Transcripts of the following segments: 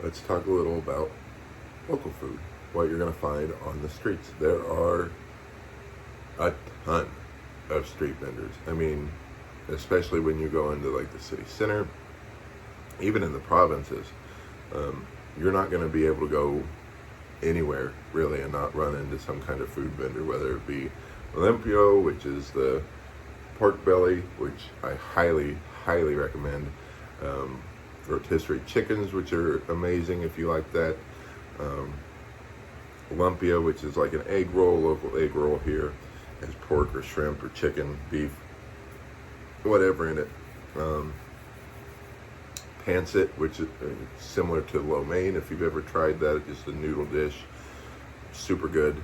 let's talk a little about local food, what you're going to find on the streets. There are a ton of street vendors. I mean, especially when you go into like the city center, even in the provinces, you're not going to be able to go anywhere really and not run into some kind of food vendor, whether it be Olympio, which is the pork belly, which I highly recommend. Rotisserie chickens, which are amazing if you like that. Lumpia, which is like an egg roll, local egg roll here, has pork or shrimp or chicken, beef, whatever in it. Pancit, which is similar to lo mein, if you've ever tried that, it's just a noodle dish, super good.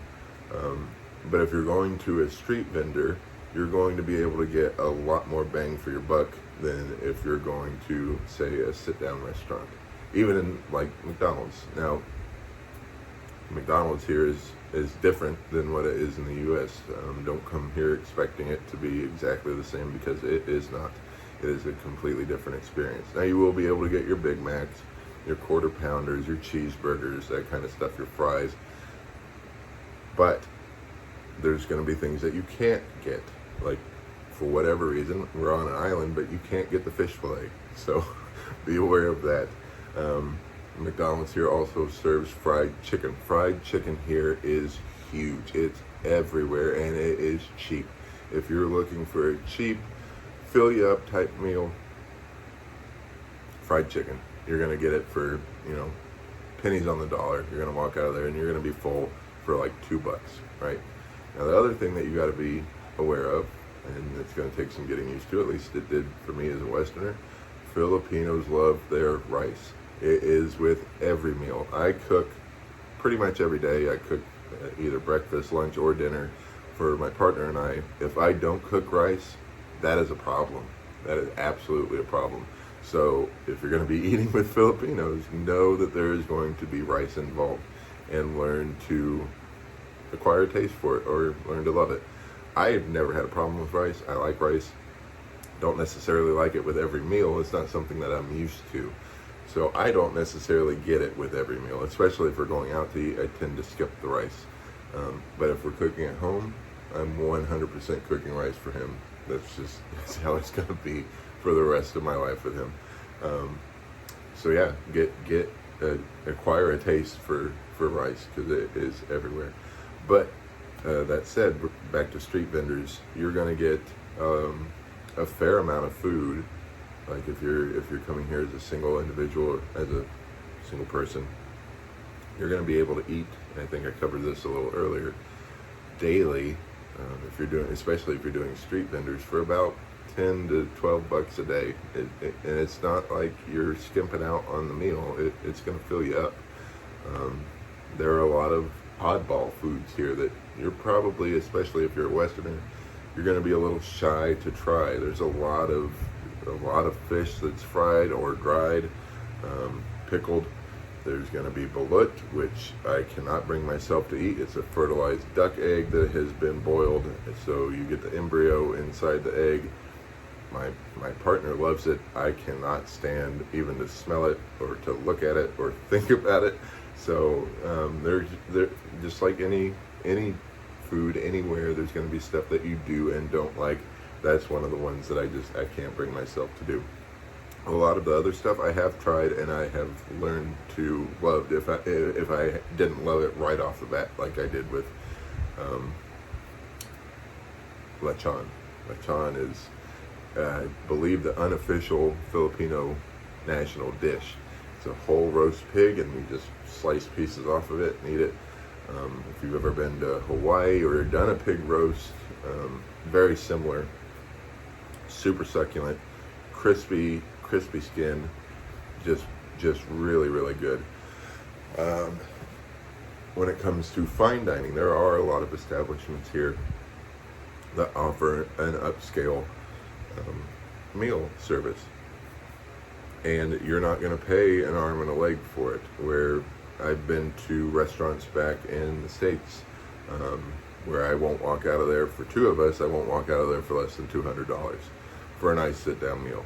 But if you're going to a street vendor, you're going to be able to get a lot more bang for your buck than if you're going to, say, a sit-down restaurant. Even in like McDonald's. Now, McDonald's here is different than what it is in the U.S. Don't come here expecting it to be exactly the same, because it is not. It is a completely different experience. Now, you will be able to get your Big Macs, your quarter pounders, your cheeseburgers, that kind of stuff, your fries. But there's going to be things that you can't get. Like, for whatever reason, we're on an island, but you can't get the fish fillet. So be aware of that. McDonald's here also serves fried chicken. Fried chicken here is huge. It's everywhere, and it is cheap. If you're looking for a cheap, fill you up type meal, fried chicken, you're gonna get it for, pennies on the dollar. You're gonna walk out of there and you're gonna be full for like $2, right? Now, the other thing that you got to be aware of, and it's going to take some getting used to, at least it did for me as a Westerner, Filipinos love their rice. It is with every meal. I cook pretty much every day. I cook either breakfast, lunch, or dinner for my partner and I. If I don't cook rice, that is a problem. That is absolutely a problem. So if you're going to be eating with Filipinos, know that there is going to be rice involved, and learn to acquire a taste for it, or learn to love it. I've never had a problem with rice. I like rice. Don't necessarily like it with every meal. It's not something that I'm used to. So I don't necessarily get it with every meal, especially if we're going out to eat. I tend to skip the rice. But if we're cooking at home, I'm 100% cooking rice for him. That's how it's going to be for the rest of my life with him. So yeah, acquire a taste for rice, because it is everywhere. But that said, back to street vendors, you're going to get a fair amount of food. Like if you're coming here as a single individual, as a single person, you're going to be able to eat. I think I covered this a little earlier. Daily, especially if you're doing street vendors, for about $10 to $12 a day, and it's not like you're skimping out on the meal. It's going to fill you up. There are a lot of oddball foods here that you're probably, especially if you're a Westerner, you're going to be a little shy to try. There's a lot of fish that's fried or dried, pickled. There's going to be balut, which I cannot bring myself to eat. It's a fertilized duck egg that has been boiled, so you get the embryo inside the egg. My partner loves it. I cannot stand even to smell it, or to look at it, or think about it. So they're just like any food anywhere. There's going to be stuff that you do and don't like. That's one of the ones that I can't bring myself to do. A lot of the other stuff I have tried and I have learned to love. If I didn't love it right off the bat, like I did with lechon. Lechon is, I believe, the unofficial Filipino national dish. It's a whole roast pig, and you just slice pieces off of it and eat it. If you've ever been to Hawaii or done a pig roast, very similar. Super succulent, crispy skin, just really good. When it comes to fine dining, there are a lot of establishments here that offer an upscale meal service, and you're not going to pay an arm and a leg for it. Where I've been to restaurants back in the States, where I won't walk out of there, for two of us, I won't walk out of there for less than $200 for a nice sit-down meal.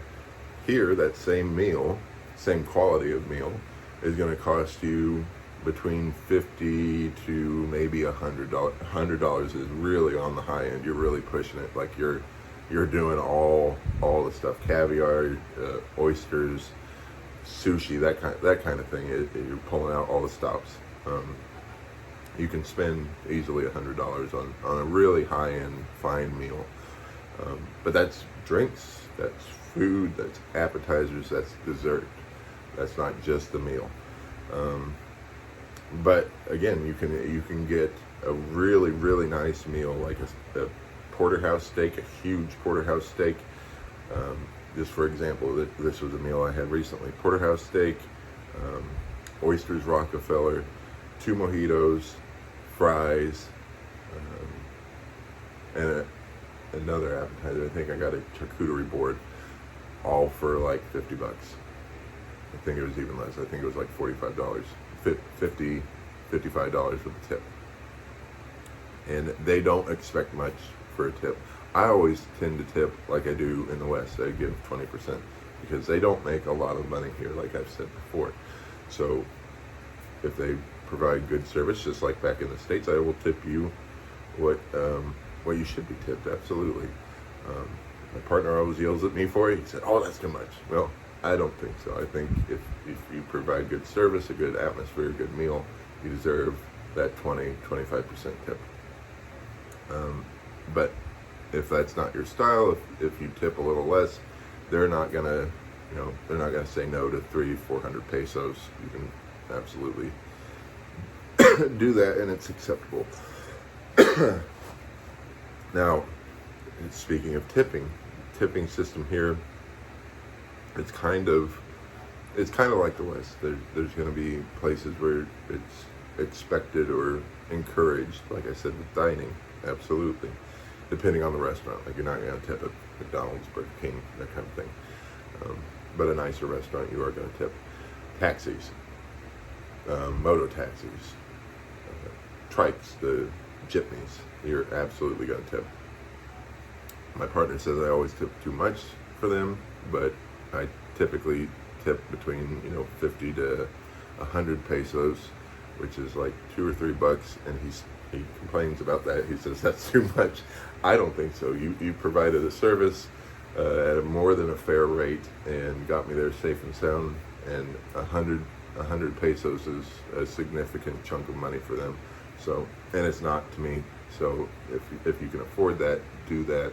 Here, that same meal, same quality of meal, is going to cost you between $50 to maybe $100. $100 is really on the high end. You're really pushing it. Like you're doing all the stuff, caviar, oysters, sushi, that kind of thing. You're pulling out all the stops. You can spend easily $100 on a really high end fine meal. But that's drinks, that's food, that's appetizers, that's dessert. That's not just the meal. But again, you can get a really, really nice meal, like a porterhouse steak, a huge porterhouse steak. Just for example, this was a meal I had recently. Porterhouse steak, oysters Rockefeller, 2 mojitos, fries, and another appetizer. I think I got a charcuterie board, all for like $50. I think it was even less. I think it was like $45, $55 with a tip. And they don't expect much for a tip. I always tend to tip like I do in the West. I give 20% because they don't make a lot of money here, like I've said before. So if they provide good service, just like back in the States, I will tip you what you should be tipped, absolutely. My partner always yells at me for it. He said, "Oh, that's too much." Well, I don't think so. I think if you provide good service, a good atmosphere, a good meal, you deserve that 20-25% tip. But if that's not your style, if you tip a little less, they're not gonna say no to 300-400 pesos. You can absolutely do that, and it's acceptable. Now, speaking of tipping system here, it's kind of like the West. There's going to be places where it's expected or encouraged, like I said, with dining, absolutely, depending on the restaurant. Like, you're not going to tip at McDonald's, Burger King, that kind of thing. But a nicer restaurant, you are going to tip. Taxis, moto taxis, trikes, the jitneys, you're absolutely going to tip. My partner says I always tip too much for them, but I typically tip between 50 to 100 pesos, which is like $2 or $3, and he complains about that. He says that's too much. I don't think so. You provided a service at a more than a fair rate and got me there safe and sound, and 100 pesos is a significant chunk of money for them. So, and it's not to me. So if you can afford that, do that.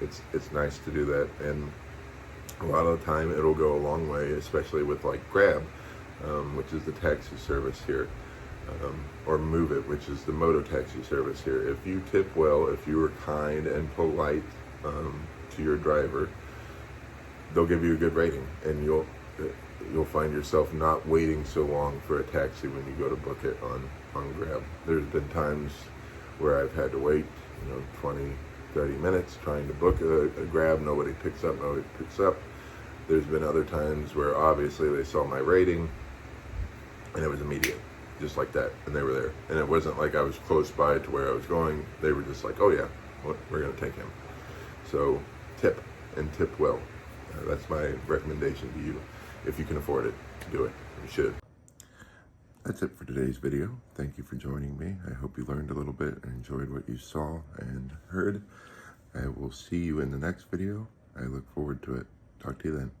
It's nice to do that, and a lot of the time it'll go a long way, especially with like Grab, which is the taxi service here, or Move It, which is the moto taxi service here. If you tip well, if you are kind and polite to your driver, they'll give you a good rating, and you'll find yourself not waiting so long for a taxi when you go to book it on Grab. There's been times where I've had to wait 20-30 minutes trying to book a Grab. Nobody picks up. There's been other times where obviously they saw my rating and it was immediate, just like that, and they were there. And it wasn't like I was close by to where I was going. They were just like, "Oh yeah, we're going to take him." So tip, and tip well. That's my recommendation to you. If you can afford it, do it. You should. That's it for today's video. Thank you for joining me. I hope you learned a little bit and enjoyed what you saw and heard. I will see you in the next video. I look forward to it. Talk to you then.